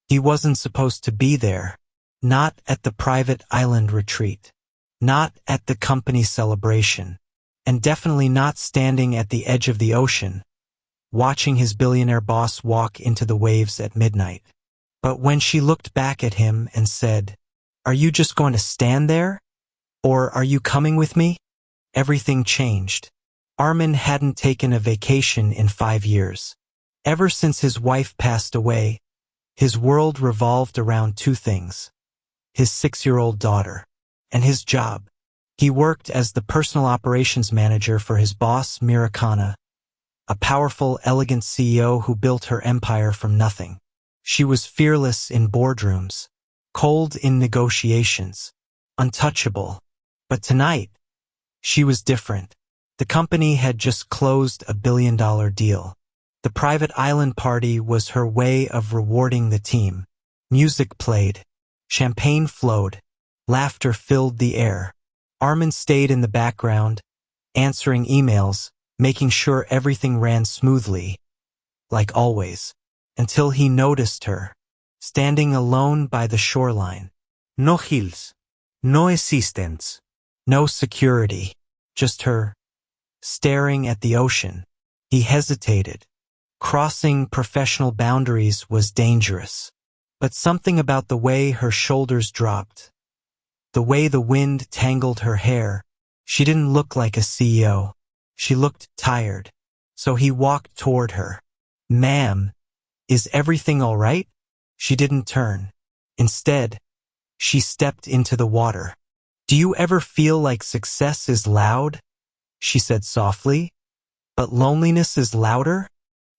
He wasn't supposed to be there. Not at the private island retreat. Not at the company celebration. And definitely not standing at the edge of the ocean, watching his billionaire boss walk into the waves at midnight. But when she looked back at him and said, "Are you just going to stand there? Or are you coming with me?" everything changed. Armin hadn't taken a vacation in 5 years. Ever since his wife passed away, his world revolved around two things: his 6-year-old daughter and his job. He worked as the personal operations manager for his boss, Mira Khanna, a powerful, elegant CEO who built her empire from nothing. She was fearless in boardrooms, cold in negotiations, untouchable. But tonight, she was different. The company had just closed a $1 billion deal. The private island party was her way of rewarding the team. Music played, champagne flowed, laughter filled the air. Armin stayed in the background, answering emails, making sure everything ran smoothly, like always, until he noticed her, standing alone by the shoreline. No hills, no assistance, no security, just her, staring at the ocean. He hesitated. Crossing professional boundaries was dangerous. But something about the way her shoulders dropped, the way the wind tangled her hair, she didn't look like a CEO. She looked tired. So he walked toward her. "Ma'am, is everything all right?" She didn't turn. Instead, she stepped into the water. "Do you ever feel like success is loud?" she said softly. "But loneliness is louder?"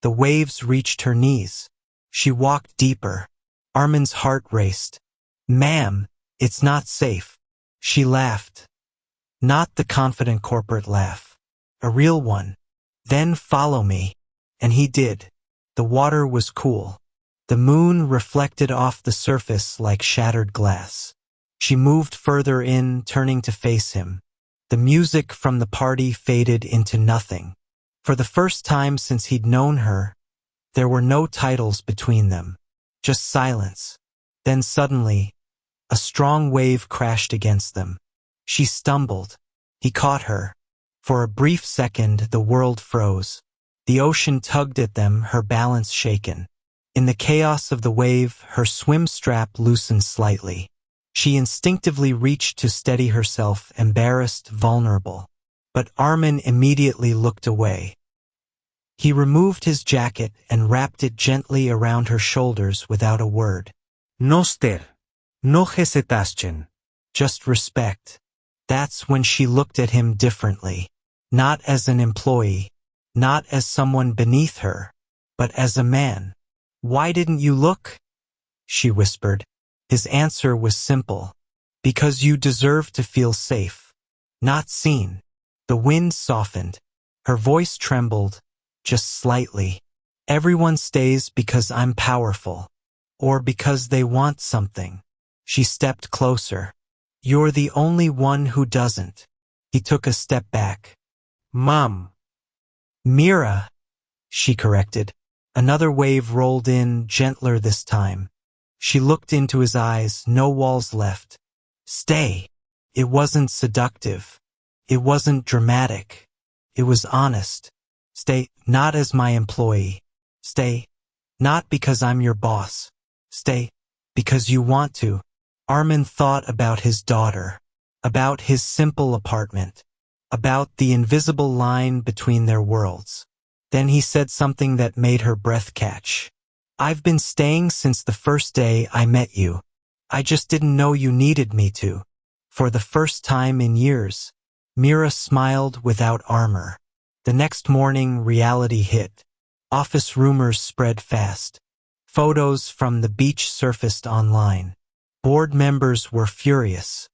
The waves reached her knees. She walked deeper. Armin's heart raced. "Ma'am, it's not safe." She laughed. Not the confident corporate laugh. A real one. "Then follow me." And he did. The water was cool. The moon reflected off the surface like shattered glass. She moved further in, turning to face him. The music from the party faded into nothing. For the first time since he'd known her, there were no titles between them. Just silence. Then suddenly, a strong wave crashed against them. She stumbled. He caught her. For a brief second, the world froze. The ocean tugged at them, her balance shaken. In the chaos of the wave, her swim strap loosened slightly. She instinctively reached to steady herself, embarrassed, vulnerable. But Armin immediately looked away. He removed his jacket and wrapped it gently around her shoulders without a word. "No stare. No hesitation. Just respect." That's when she looked at him differently. Not as an employee, not as someone beneath her, but as a man. "Why didn't you look?" she whispered. His answer was simple. "Because you deserve to feel safe, not seen." The wind softened. Her voice trembled, just slightly. "Everyone stays because I'm powerful, or because they want something." She stepped closer. "You're the only one who doesn't." He took a step back. "Mom." "Mira," she corrected. Another wave rolled in, gentler this time. She looked into his eyes, no walls left. "Stay." It wasn't seductive. It wasn't dramatic. It was honest. "Stay, not as my employee. Stay, not because I'm your boss. Stay, because you want to." Armin thought about his daughter, about his simple apartment, about the invisible line between their worlds. Then he said something that made her breath catch. "I've been staying since the first day I met you. I just didn't know you needed me to." For the first time in years, Mira smiled without armor. The next morning, reality hit. Office rumors spread fast. Photos from the beach surfaced online. Board members were furious.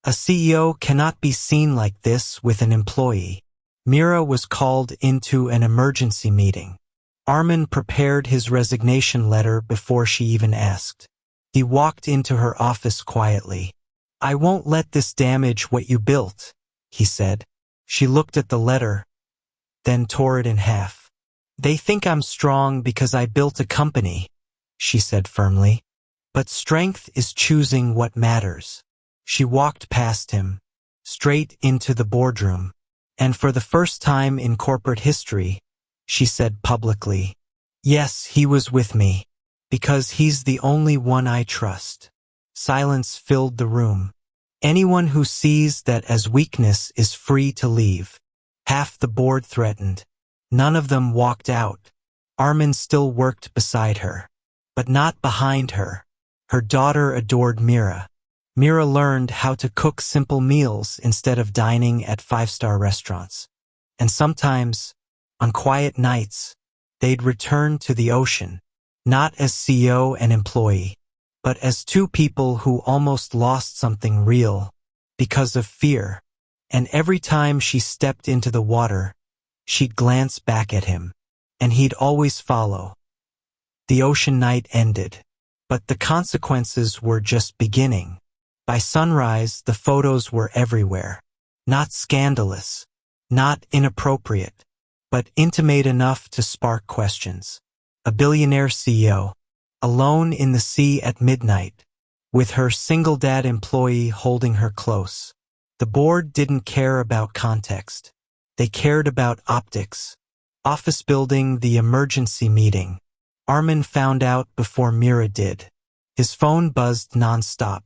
A CEO cannot be seen like this with an employee. Mira was called into an emergency meeting. Armin prepared his resignation letter before she even asked. He walked into her office quietly. "I won't let this damage what you built," he said. She looked at the letter, then tore it in half. "They think I'm strong because I built a company," she said firmly. But strength is choosing what matters. She walked past him, straight into the boardroom, and for the first time in corporate history, she said publicly, "Yes, he was with me, because he's the only one I trust." Silence filled the room. Anyone who sees that as weakness is free to leave. Half the board threatened. None of them walked out. Armin still worked beside her, but not behind her. Her daughter adored Mira. Mira learned how to cook simple meals instead of dining at five-star restaurants. And sometimes, on quiet nights, they'd return to the ocean, not as CEO and employee, but as two people who almost lost something real because of fear. And every time she stepped into the water, she'd glance back at him, and he'd always follow. The ocean night ended, but the consequences were just beginning. By sunrise, the photos were everywhere. Not scandalous, not inappropriate, but intimate enough to spark questions. A billionaire CEO, alone in the sea at midnight, with her single dad employee holding her close. The board didn't care about context. They cared about optics. Office building, the emergency meeting. Armin found out before Mira did. His phone buzzed nonstop.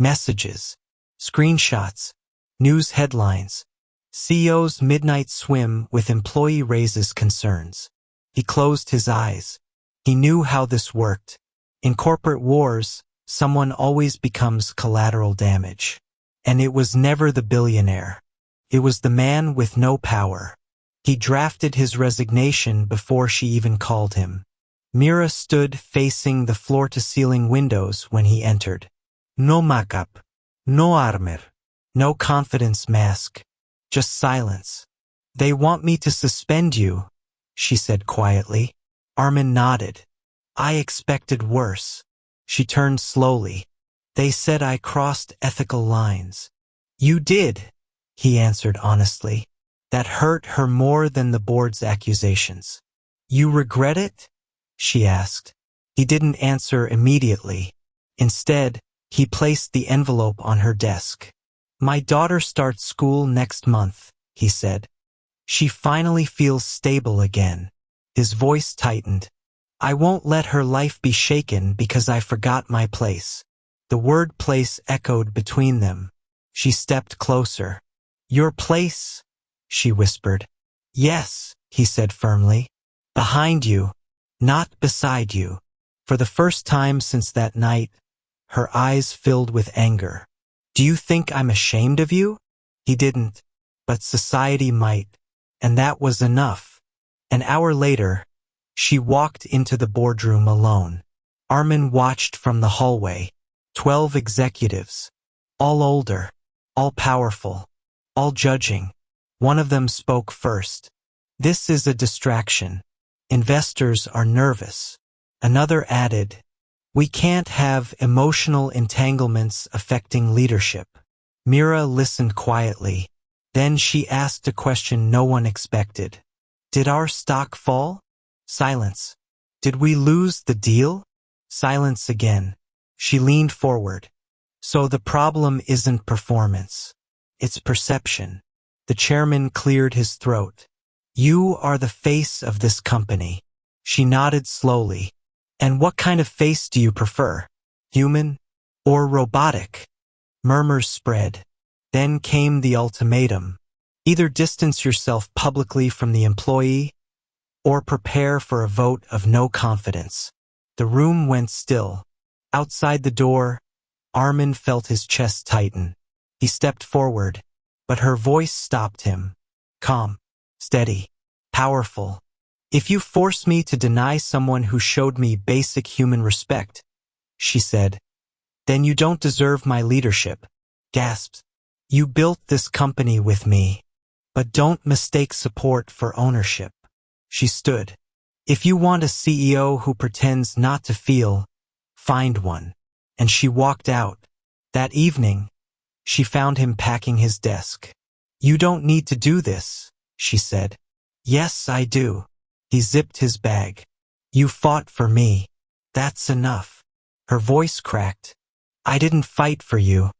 Messages, screenshots, news headlines. CEO's midnight swim with employee raises concerns. He closed his eyes. He knew how this worked. In corporate wars, someone always becomes collateral damage. And it was never the billionaire. It was the man with no power. He drafted his resignation before she even called him. Mira stood facing the floor-to-ceiling windows when he entered. No makeup, no armor, no confidence mask, just silence. "They want me to suspend you," she said quietly. Armin nodded. "I expected worse." She turned slowly. "They said I crossed ethical lines." "You did," he answered honestly. That hurt her more than the board's accusations. "You regret it?" she asked. He didn't answer immediately. Instead, he placed the envelope on her desk. "My daughter starts school next month," he said. "She finally feels stable again." His voice tightened. "I won't let her life be shaken because I forgot my place." The word place echoed between them. She stepped closer. "Your place?" she whispered. "Yes," he said firmly. "Behind you, not beside you." For the first time since that night, her eyes filled with anger. "Do you think I'm ashamed of you?" He didn't, but society might, and that was enough. An hour later, she walked into the boardroom alone. Armin watched from the hallway. 12 executives, all older, all powerful, all judging. One of them spoke first. "This is a distraction. Investors are nervous." Another added, "We can't have emotional entanglements affecting leadership." Mira listened quietly. Then she asked a question no one expected. "Did our stock fall?" Silence. "Did we lose the deal?" Silence again. She leaned forward. "So the problem isn't performance. It's perception." The chairman cleared his throat. "You are the face of this company." She nodded slowly. "And what kind of face do you prefer? Human or robotic?" Murmurs spread. Then came the ultimatum. Either distance yourself publicly from the employee, or prepare for a vote of no confidence. The room went still. Outside the door, Armin felt his chest tighten. He stepped forward, but her voice stopped him. Calm, steady, powerful. "If you force me to deny someone who showed me basic human respect," she said, "then you don't deserve my leadership." Gasped. "You built this company with me, but don't mistake support for ownership." She stood. "If you want a CEO who pretends not to feel, find one." And she walked out. That evening, she found him packing his desk. "You don't need to do this," she said. "Yes, I do." He zipped his bag. "You fought for me. That's enough." Her voice cracked. I didn't fight for you.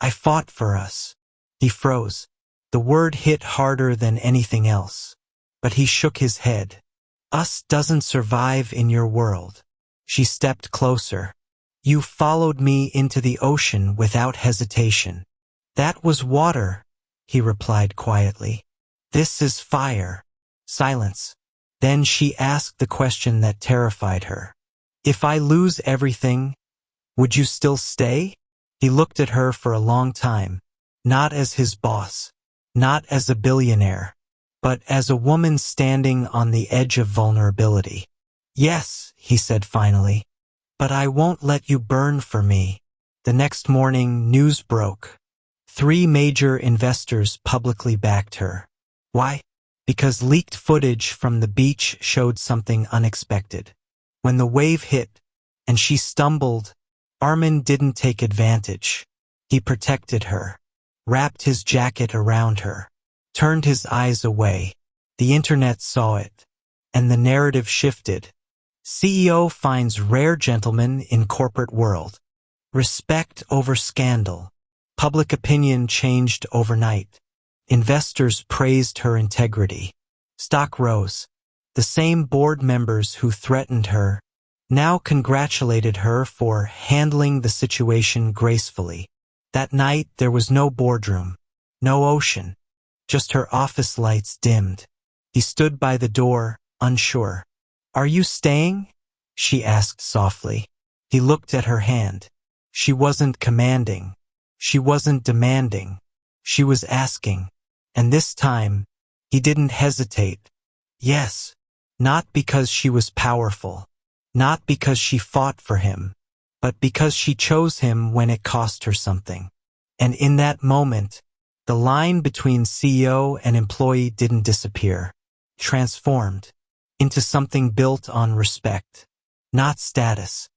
I fought for us. He froze. The word hit harder than anything else. But he shook his head. Us doesn't survive in your world. She stepped closer. You followed me into the ocean without hesitation. That was water, he replied quietly. This is fire. Silence. Then she asked the question that terrified her. If I lose everything, would you still stay? He looked at her for a long time, not as his boss, not as a billionaire, but as a woman standing on the edge of vulnerability. Yes, he said finally, but I won't let you burn for me. The next morning, news broke. 3 major investors publicly backed her. Why? Because leaked footage from the beach showed something unexpected. When the wave hit, and she stumbled, Armin didn't take advantage. He protected her, wrapped his jacket around her, turned his eyes away. The internet saw it, and the narrative shifted. CEO finds rare gentleman in corporate world. Respect over scandal. Public opinion changed overnight. Investors praised her integrity. Stock rose. The same board members who threatened her now congratulated her for handling the situation gracefully. That night there was no boardroom, no ocean, just her office lights dimmed. He stood by the door, unsure. Are you staying? She asked softly. He looked at her hand. She wasn't commanding. She wasn't demanding. She was asking. And this time, he didn't hesitate. Yes. Not because she was powerful. Not because she fought for him. But because she chose him when it cost her something. And in that moment, the line between CEO and employee didn't disappear. Transformed into something built on respect, not status.